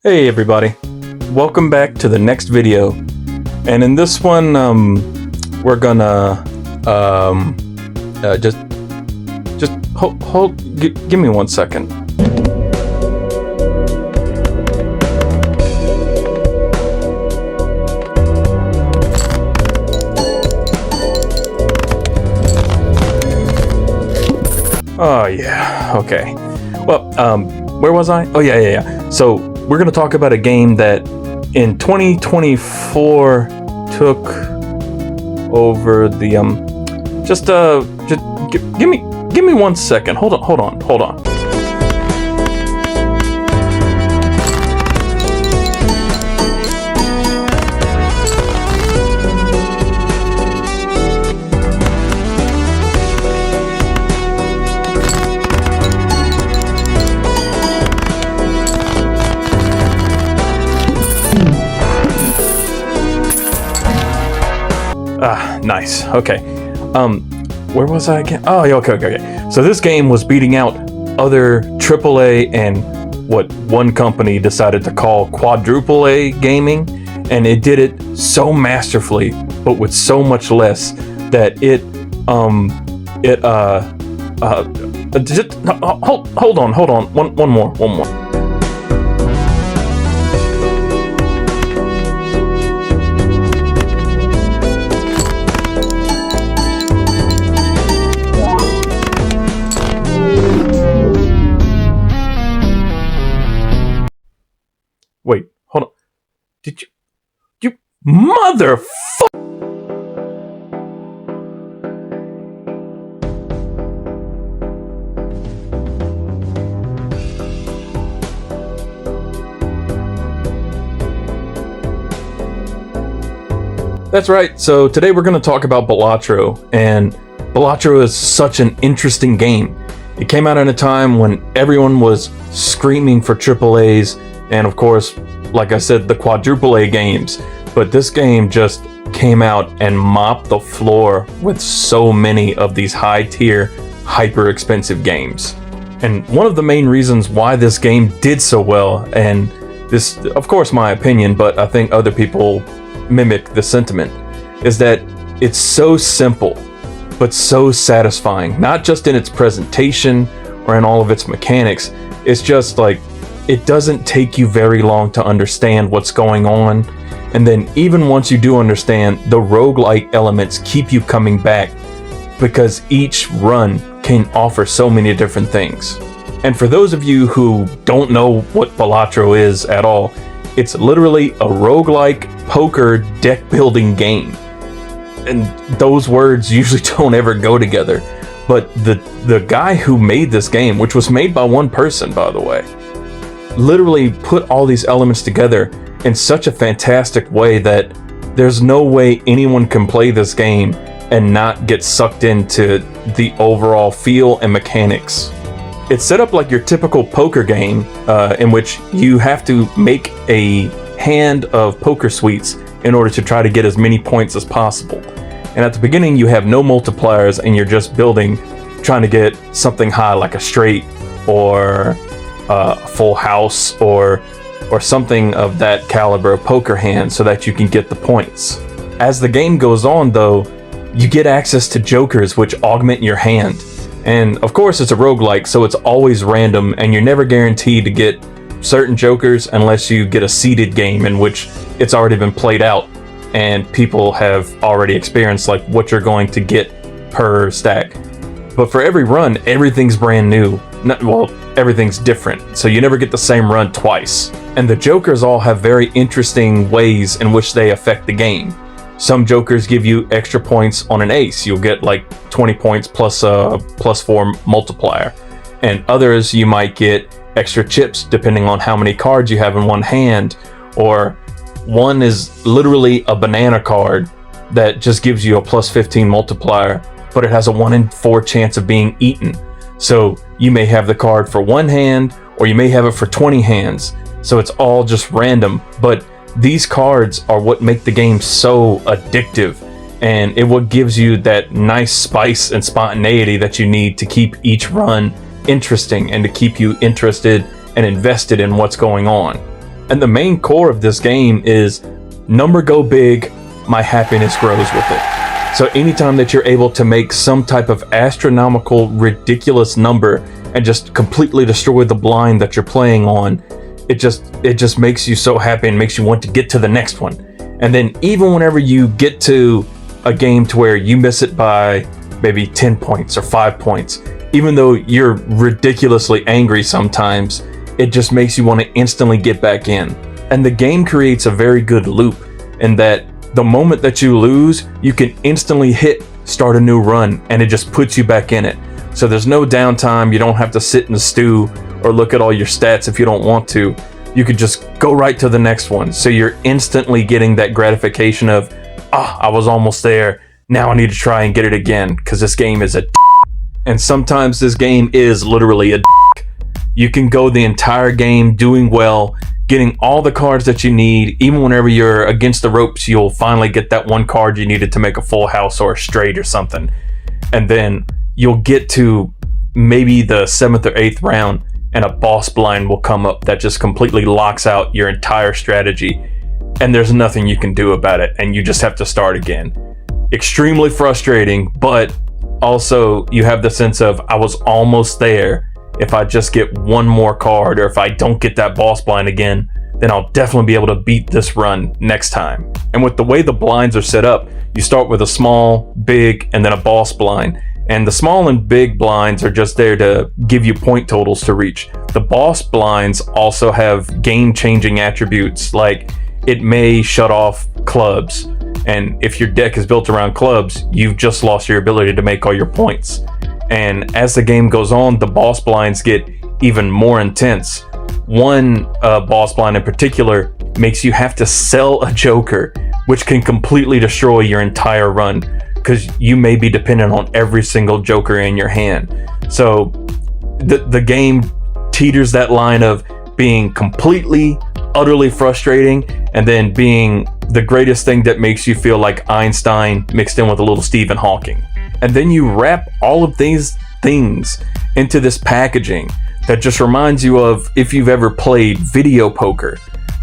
Hey everybody, welcome back to the next video, and in this one we're gonna just give me 1 second. Oh yeah, okay. Well, where was I? Oh yeah. So we're going to talk about a game that in 2024 took over the just give me 1 second. Hold on. Nice. Okay. Where was I again? Oh, yeah, okay. So this game was beating out other AAA and what one company decided to call quadruple A gaming, and it did it so masterfully, but with so much less that just hold on. One more. Wait, hold on. Did you motherfucker? That's right. So today we're going to talk about Balatro, and Balatro is such an interesting game. It came out at a time when everyone was screaming for AAAs, and of course, like I said, the quadruple A games. But this game just came out and mopped the floor with so many of these high-tier, hyper-expensive games. And one of the main reasons why this game did so well, and this, of course, my opinion, but I think other people mimic the sentiment, is that it's so simple, but so satisfying. Not just in its presentation or in all of its mechanics. It's just like, it doesn't take you very long to understand what's going on, and then even once you do understand, the roguelike elements keep you coming back because each run can offer so many different things. And for those of you who don't know what Balatro is at all, it's literally a roguelike poker deck building game. And those words usually don't ever go together. But the guy who made this game, which was made by one person, by the way, literally put all these elements together in such a fantastic way that there's no way anyone can play this game and not get sucked into the overall feel and mechanics. It's set up like your typical poker game, in which you have to make a hand of poker suites in order to try to get as many points as possible. And at the beginning you have no multipliers, and you're just building, trying to get something high like a straight or a full house or something of that caliber of poker hand so that you can get the points. As the game goes on though, you get access to jokers which augment your hand. And of course it's a roguelike, so it's always random, and you're never guaranteed to get certain jokers unless you get a seeded game in which it's already been played out and people have already experienced like what you're going to get per stack. But for every run, everything's brand new. Everything's different, so you never get the same run twice. And the jokers all have very interesting ways in which they affect the game. Some jokers give you extra points on an ace. You'll get like 20 points plus a +4 multiplier. And others you might get extra chips depending on how many cards you have in one hand. Or one is literally a banana card that just gives you a +15 multiplier, but it has a 1 in 4 chance of being eaten. So you may have the card for one hand, or you may have it for 20 hands. So it's all just random, but these cards are what make the game so addictive, and it what gives you that nice spice and spontaneity that you need to keep each run interesting and to keep you interested and invested in what's going on. And the main core of this game is number go big, my happiness grows with it. So anytime that you're able to make some type of astronomical, ridiculous number and just completely destroy the blind that you're playing on, it just makes you so happy and makes you want to get to the next one. And then even whenever you get to a game to where you miss it by maybe 10 points or 5 points, even though you're ridiculously angry sometimes, it just makes you want to instantly get back in. And the game creates a very good loop in that the moment that you lose, you can instantly hit start a new run and it just puts you back in it. So there's no downtime. You don't have to sit in the stew or look at all your stats if you don't want to. You could just go right to the next one. So you're instantly getting that gratification of, I was almost there. Now I need to try and get it again because this game is a and sometimes this game is literally a You can go the entire game doing well, getting all the cards that you need. Even whenever you're against the ropes, you'll finally get that one card you needed to make a full house or a straight or something. And then you'll get to maybe the 7th or 8th round and a boss blind will come up that just completely locks out your entire strategy. And there's nothing you can do about it. And you just have to start again. Extremely frustrating, but also you have the sense of, I was almost there. If I just get one more card, or if I don't get that boss blind again, then I'll definitely be able to beat this run next time. And with the way the blinds are set up, you start with a small, big, and then a boss blind. And the small and big blinds are just there to give you point totals to reach. The boss blinds also have game-changing attributes, like it may shut off clubs. And if your deck is built around clubs, you've just lost your ability to make all your points. And as the game goes on, the boss blinds get even more intense. One boss blind in particular makes you have to sell a joker, which can completely destroy your entire run, because you may be dependent on every single joker in your hand. So the game teeters that line of being completely, utterly frustrating, and then being the greatest thing that makes you feel like Einstein mixed in with a little Stephen Hawking. And then you wrap all of these things into this packaging that just reminds you of if you've ever played video poker.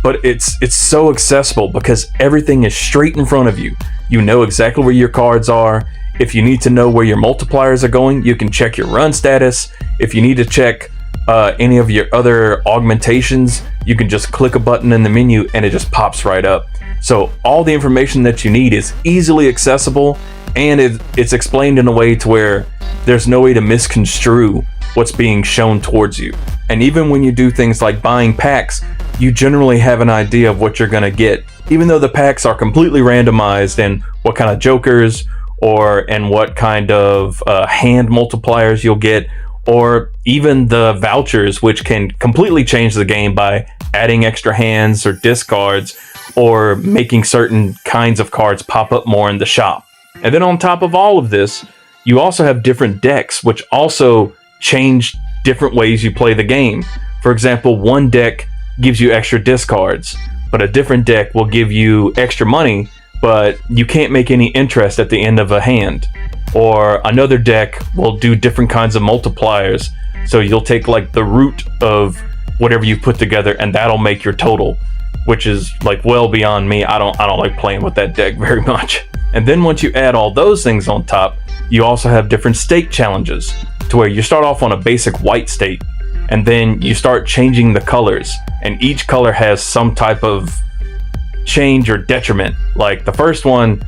But it's so accessible because everything is straight in front of you. You know exactly where your cards are. If you need to know where your multipliers are going, you can check your run status. If you need to check any of your other augmentations, you can just click a button in the menu and it just pops right up. So all the information that you need is easily accessible, and it's explained in a way to where there's no way to misconstrue what's being shown towards you. And even when you do things like buying packs, you generally have an idea of what you're going to get, even though the packs are completely randomized and what kind of jokers and what kind of hand multipliers you'll get, or even the vouchers, which can completely change the game by adding extra hands or discards, or making certain kinds of cards pop up more in the shop. And then on top of all of this, you also have different decks, which also change different ways you play the game. For example, one deck gives you extra discards, but a different deck will give you extra money, but you can't make any interest at the end of a hand. Or another deck will do different kinds of multipliers, so you'll take like the root of whatever you put together and that'll make your total, which is like well beyond me. I don't like playing with that deck very much. And then once you add all those things on top, you also have different stake challenges, to where you start off on a basic white stake, and then you start changing the colors, and each color has some type of change or detriment. Like the first one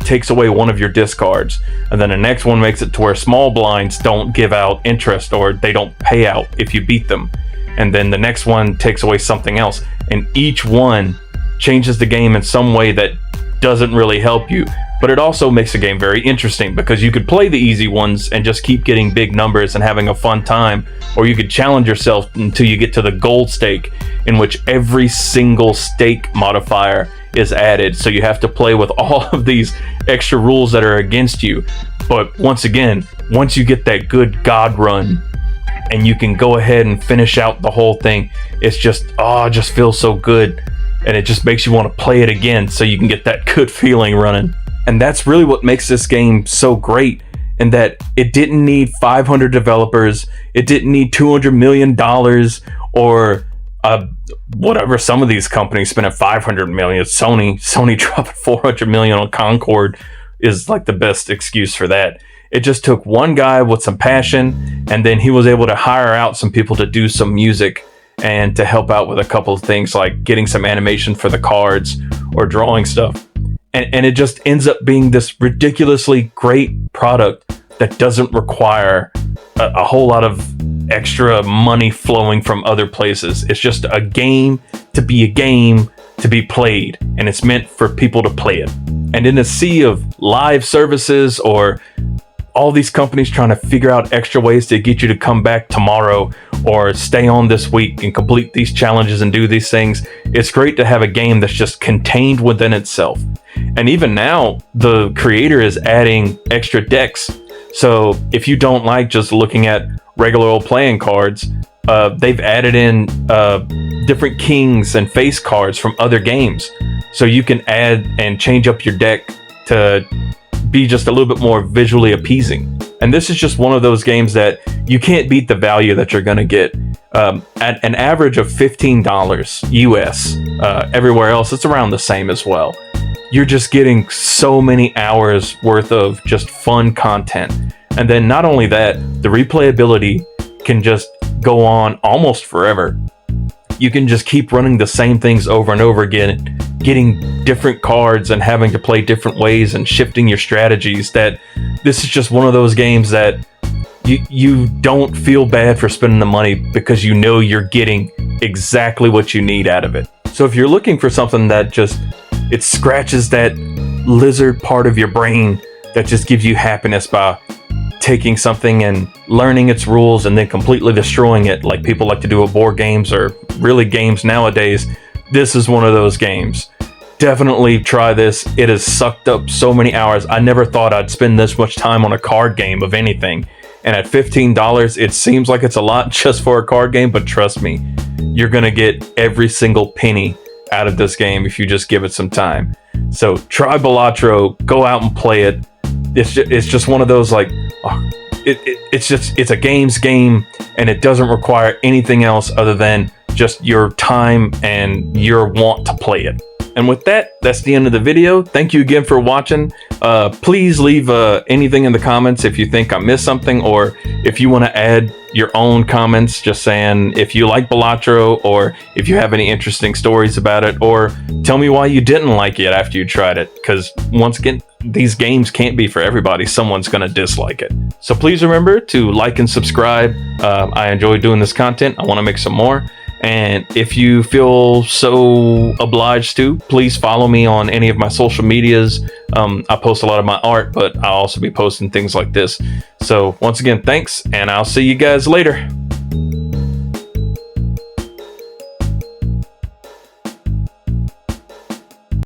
takes away one of your discards, and then the next one makes it to where small blinds don't give out interest, or they don't pay out if you beat them. And then the next one takes away something else, and each one changes the game in some way that doesn't really help you. But it also makes the game very interesting, because you could play the easy ones and just keep getting big numbers and having a fun time, or you could challenge yourself until you get to the gold stake, in which every single stake modifier is added. So you have to play with all of these extra rules that are against you. But once again, once you get that good God run and you can go ahead and finish out the whole thing, it's just, it just feels so good. And it just makes you want to play it again so you can get that good feeling running. And that's really what makes this game so great, in that it didn't need 500 developers, it didn't need $200 million, or whatever some of these companies spending 500 million. Sony dropping 400 million on Concord is like the best excuse for that. It just took one guy with some passion, and then he was able to hire out some people to do some music and to help out with a couple of things like getting some animation for the cards or drawing stuff. And it just ends up being this ridiculously great product that doesn't require a whole lot of extra money flowing from other places. It's just a game to be a game to be played, and it's meant for people to play it. And in a sea of live services or all these companies trying to figure out extra ways to get you to come back tomorrow or stay on this week and complete these challenges and do these things, it's great to have a game that's just contained within itself. And even now, the creator is adding extra decks. So if you don't like just looking at regular old playing cards, they've added in different kings and face cards from other games. So you can add and change up your deck to be just a little bit more visually appeasing. And this is just one of those games that you can't beat the value that you're going to get. At an average of $15 US, everywhere else it's around the same as well. You're just getting so many hours worth of just fun content. And then not only that, the replayability can just go on almost forever. You can just keep running the same things over and over again, getting different cards and having to play different ways and shifting your strategies. That this is just one of those games that you don't feel bad for spending the money because you know you're getting exactly what you need out of it. So if you're looking for something that just, it scratches that lizard part of your brain that just gives you happiness by taking something and learning its rules and then completely destroying it like people like to do with board games or really games nowadays, this is one of those games. Definitely try this. It has sucked up so many hours. I never thought I'd spend this much time on a card game of anything. And at $15, it seems like it's a lot just for a card game, but trust me, you're going to get every single penny out of this game if you just give it some time. So try Balatro, go out and play it. It's just one of those like, it's a game's game, and it doesn't require anything else other than just your time and your want to play it. And with that, that's the end of the video. Thank you again for watching. Please leave anything in the comments if you think I missed something, or if you want to add your own comments, just saying if you like Balatro, or if you have any interesting stories about it, or tell me why you didn't like it after you tried it. Because once again, these games can't be for everybody. Someone's going to dislike it. So please remember to like and subscribe. I enjoy doing this content. I want to make some more. And if you feel so obliged to, please follow me on any of my social medias. I post a lot of my art, but I'll also be posting things like this. So once again, thanks, and I'll see you guys later.